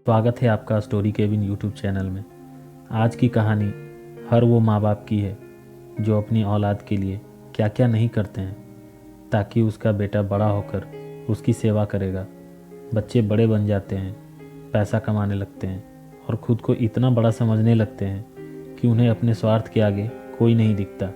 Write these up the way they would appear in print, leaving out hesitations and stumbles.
स्वागत है आपका स्टोरी केबिन यूट्यूब चैनल में। आज की कहानी हर वो माँ बाप की है जो अपनी औलाद के लिए क्या क्या नहीं करते हैं ताकि उसका बेटा बड़ा होकर उसकी सेवा करेगा। बच्चे बड़े बन जाते हैं, पैसा कमाने लगते हैं और ख़ुद को इतना बड़ा समझने लगते हैं कि उन्हें अपने स्वार्थ के आगे कोई नहीं दिखता।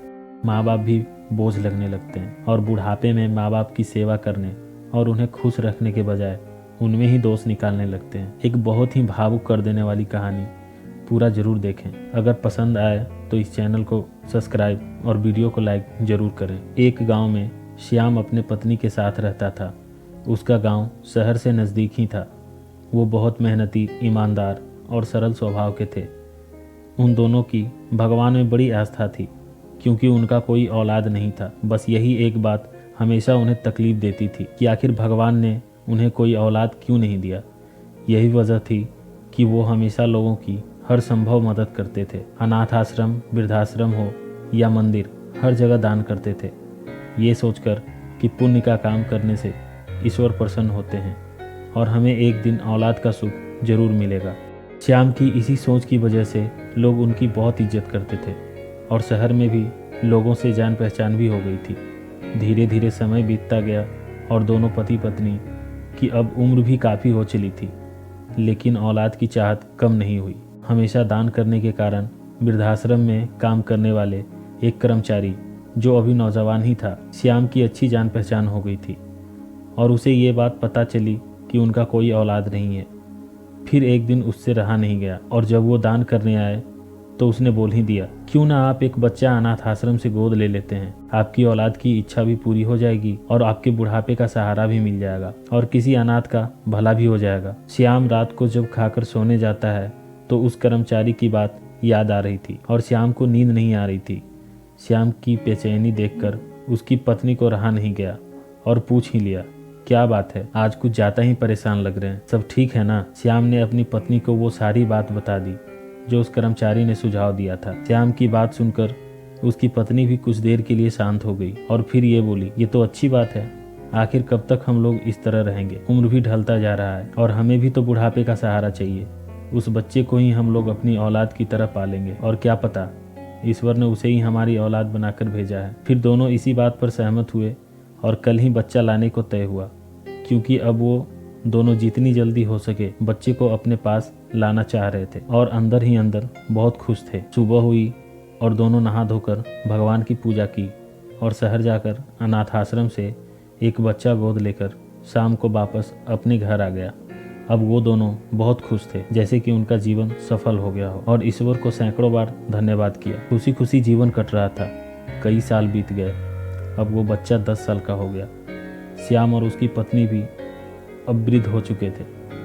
माँ बाप भी बोझ लगने लगते हैं और बुढ़ापे में माँ बाप की सेवा करने और उन्हें खुश रखने के बजाय उनमें ही दोष निकालने लगते हैं। एक बहुत ही भावुक कर देने वाली कहानी, पूरा ज़रूर देखें। अगर पसंद आए तो इस चैनल को सब्सक्राइब और वीडियो को लाइक ज़रूर करें। एक गांव में श्याम अपने पत्नी के साथ रहता था। उसका गांव शहर से नज़दीक ही था। वो बहुत मेहनती, ईमानदार और सरल स्वभाव के थे। उन दोनों की भगवान में बड़ी आस्था थी क्योंकि उनका कोई औलाद नहीं था। बस यही एक बात हमेशा उन्हें तकलीफ़ देती थी कि आखिर भगवान ने उन्हें कोई औलाद क्यों नहीं दिया। यही वजह थी कि वो हमेशा लोगों की हर संभव मदद करते थे। अनाथ आश्रम, वृद्धाश्रम हो या मंदिर, हर जगह दान करते थे, ये सोचकर कि पुण्य का काम करने से ईश्वर प्रसन्न होते हैं और हमें एक दिन औलाद का सुख जरूर मिलेगा। श्याम की इसी सोच की वजह से लोग उनकी बहुत इज्जत करते थे और शहर में भी लोगों से जान पहचान भी हो गई थी। धीरे धीरे समय बीतता गया और दोनों पति पत्नी कि अब उम्र भी काफ़ी हो चली थी, लेकिन औलाद की चाहत कम नहीं हुई। हमेशा दान करने के कारण वृद्धाश्रम में काम करने वाले एक कर्मचारी, जो अभी नौजवान ही था, श्याम की अच्छी जान पहचान हो गई थी और उसे ये बात पता चली कि उनका कोई औलाद नहीं है। फिर एक दिन उससे रहा नहीं गया और जब वो दान करने आए तो उसने बोल ही दिया, क्यों ना आप एक बच्चा अनाथ आश्रम से गोद ले लेते हैं। आपकी औलाद की इच्छा भी पूरी हो जाएगी और आपके बुढ़ापे का सहारा भी मिल जाएगा और किसी अनाथ का भला भी हो जाएगा। श्याम रात को जब खाकर सोने जाता है तो उस कर्मचारी की बात याद आ रही थी और श्याम को नींद नहीं आ रही थी। श्याम की बेचैनी देखकर उसकी पत्नी को रहा नहीं गया और पूछ ही लिया, क्या बात है, आज कुछ ज़्यादा ही परेशान लग रहे हैं, सब ठीक है ना। श्याम ने अपनी पत्नी को वो सारी बात बता दी जो उस कर्मचारी ने सुझाव दिया था। श्याम की बात सुनकर उसकी पत्नी भी कुछ देर के लिए शांत हो गई और फिर ये बोली, ये तो अच्छी बात है, आखिर कब तक हम लोग इस तरह रहेंगे। उम्र भी ढलता जा रहा है और हमें भी तो बुढ़ापे का सहारा चाहिए। उस बच्चे को ही हम लोग अपनी औलाद की तरह पालेंगे और क्या पता ईश्वर ने उसे ही हमारी औलाद बनाकर भेजा है। फिर दोनों इसी बात पर सहमत हुए और कल ही बच्चा लाने को तय हुआ, क्योंकि अब वो दोनों जितनी जल्दी हो सके बच्चे को अपने पास लाना चाह रहे थे और अंदर ही अंदर बहुत खुश थे। सुबह हुई और दोनों नहा धोकर भगवान की पूजा की और शहर जाकर अनाथ आश्रम से एक बच्चा गोद लेकर शाम को वापस अपने घर आ गया। अब वो दोनों बहुत खुश थे, जैसे कि उनका जीवन सफल हो गया हो और ईश्वर को सैकड़ों बार धन्यवाद किया। खुशी खुशी जीवन कट रहा था। कई साल बीत गए। अब वो बच्चा 10 साल का हो गया। श्याम और उसकी पत्नी भी अब वृद्ध हो चुके थे,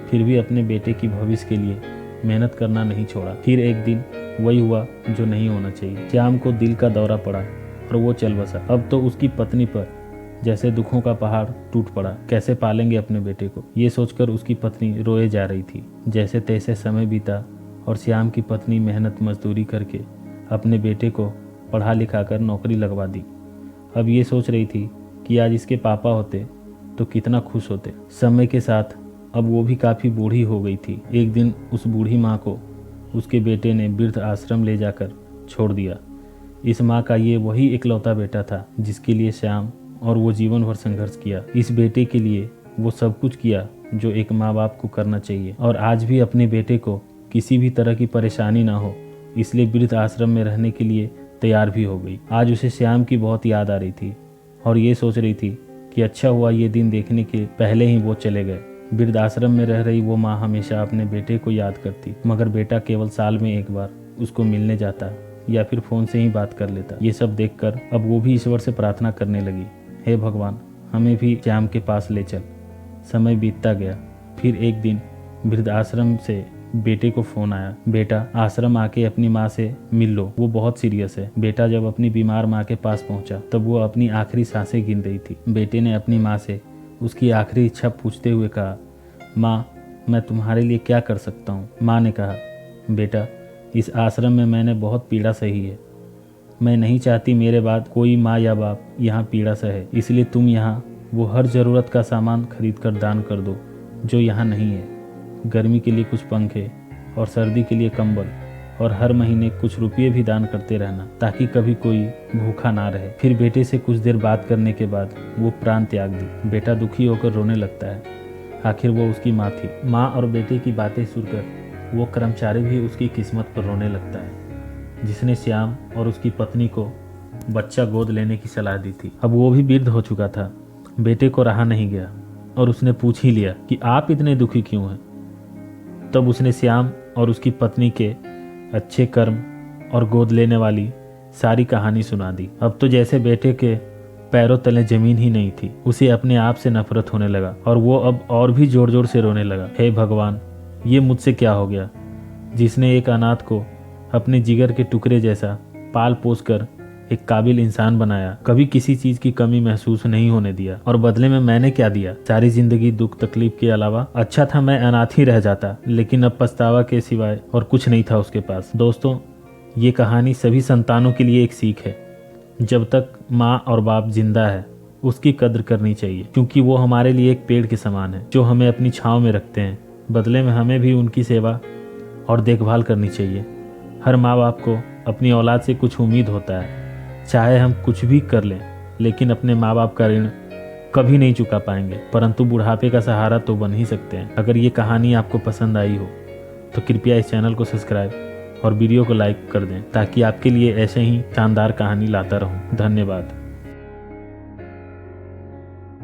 फिर भी अपने बेटे की भविष्य के लिए मेहनत करना नहीं छोड़ा। फिर एक दिन वही हुआ जो नहीं होना चाहिए। श्याम को दिल का दौरा पड़ा और वो चल बसा। अब तो उसकी पत्नी पर जैसे दुखों का पहाड़ टूट पड़ा। कैसे पालेंगे अपने बेटे को, ये सोचकर उसकी पत्नी रोए जा रही थी। जैसे तैसे समय बीता और श्याम की पत्नी मेहनत मजदूरी करके अपने बेटे को पढ़ा लिखा कर नौकरी लगवा दी। अब ये सोच रही थी कि आज इसके पापा होते तो कितना खुश होते। समय के साथ अब वो भी काफ़ी बूढ़ी हो गई थी। एक दिन उस बूढ़ी माँ को उसके बेटे ने वृद्ध आश्रम ले जाकर छोड़ दिया। इस माँ का ये वही इकलौता बेटा था जिसके लिए श्याम और वो जीवन भर संघर्ष किया। इस बेटे के लिए वो सब कुछ किया जो एक माँ बाप को करना चाहिए और आज भी अपने बेटे को किसी भी तरह की परेशानी ना हो इसलिए वृद्ध आश्रम में रहने के लिए तैयार भी हो गई। आज उसे श्याम की बहुत याद आ रही थी और ये सोच रही थी कि अच्छा हुआ ये दिन देखने के पहले ही वो चले गए। वृद्ध आश्रम में रह रही वो माँ हमेशा अपने बेटे को याद करती, मगर बेटा केवल साल में एक बार उसको मिलने जाता या फिर फ़ोन से ही बात कर लेता। ये सब देखकर अब वो भी ईश्वर से प्रार्थना करने लगी, हे भगवान, हमें भी श्याम के पास ले चल। समय बीतता गया। फिर एक दिन वृद्ध आश्रम से बेटे को फ़ोन आया, बेटा आश्रम आके अपनी माँ से मिल लो, वो बहुत सीरियस है। बेटा जब अपनी बीमार माँ के पास पहुंचा तब वो अपनी आखिरी सांसें गिन रही थी। बेटे ने अपनी माँ से उसकी आखिरी इच्छा पूछते हुए कहा, माँ, मैं तुम्हारे लिए क्या कर सकता हूँ। माँ ने कहा, बेटा, इस आश्रम में मैंने बहुत पीड़ा सही है। मैं नहीं चाहती मेरे बाद कोई माँ या बाप यहाँ पीड़ा सहे, इसलिए तुम यहाँ वो हर ज़रूरत का सामान खरीद कर दान कर दो जो यहाँ नहीं है। गर्मी के लिए कुछ पंखे और सर्दी के लिए कंबल और हर महीने कुछ रुपये भी दान करते रहना ताकि कभी कोई भूखा ना रहे। फिर बेटे से कुछ देर बात करने के बाद वो प्राण त्याग दी। बेटा दुखी होकर रोने लगता है। आखिर वो उसकी माँ थी। माँ और बेटे की बातें सुनकर वो कर्मचारी भी उसकी किस्मत पर रोने लगता है जिसने श्याम और उसकी पत्नी को बच्चा गोद लेने की सलाह दी थी। अब वो भी वृद्ध हो चुका था। बेटे को रहा नहीं गया और उसने पूछ ही लिया कि आप इतने दुखी क्यों हैं। तब उसने श्याम और उसकी पत्नी के अच्छे कर्म और गोद लेने वाली सारी कहानी सुना दी। अब तो जैसे बेटे के पैरों तले जमीन ही नहीं थी। उसे अपने आप से नफरत होने लगा और वो अब और भी जोर जोर से रोने लगा। हे भगवान, ये मुझसे क्या हो गया, जिसने एक अनाथ को अपने जिगर के टुकड़े जैसा पाल पोस कर एक काबिल इंसान बनाया, कभी किसी चीज की कमी महसूस नहीं होने दिया, और बदले में मैंने क्या दिया? सारी जिंदगी दुख तकलीफ के अलावा। अच्छा था मैं अनाथ ही रह जाता, लेकिन अब पछतावा के सिवाय और कुछ नहीं था उसके पास। दोस्तों, ये कहानी सभी संतानों के लिए एक सीख है। जब तक माँ और बाप जिंदा है उसकी कद्र करनी चाहिए, क्योंकि वो हमारे लिए एक पेड़ के समान है जो हमें अपनी छांव में रखते हैं। बदले में हमें भी उनकी सेवा और देखभाल करनी चाहिए। हर माँ बाप को अपनी औलाद से कुछ उम्मीद होता है, चाहे हम कुछ भी कर लें, लेकिन अपने माँ बाप का ऋण कभी नहीं चुका पाएंगे, परंतु बुढ़ापे का सहारा तो बन ही सकते हैं। अगर ये कहानी आपको पसंद आई हो तो कृपया इस चैनल को सब्सक्राइब और वीडियो को लाइक कर दें ताकि आपके लिए ऐसे ही शानदार कहानी लाता रहूं। धन्यवाद।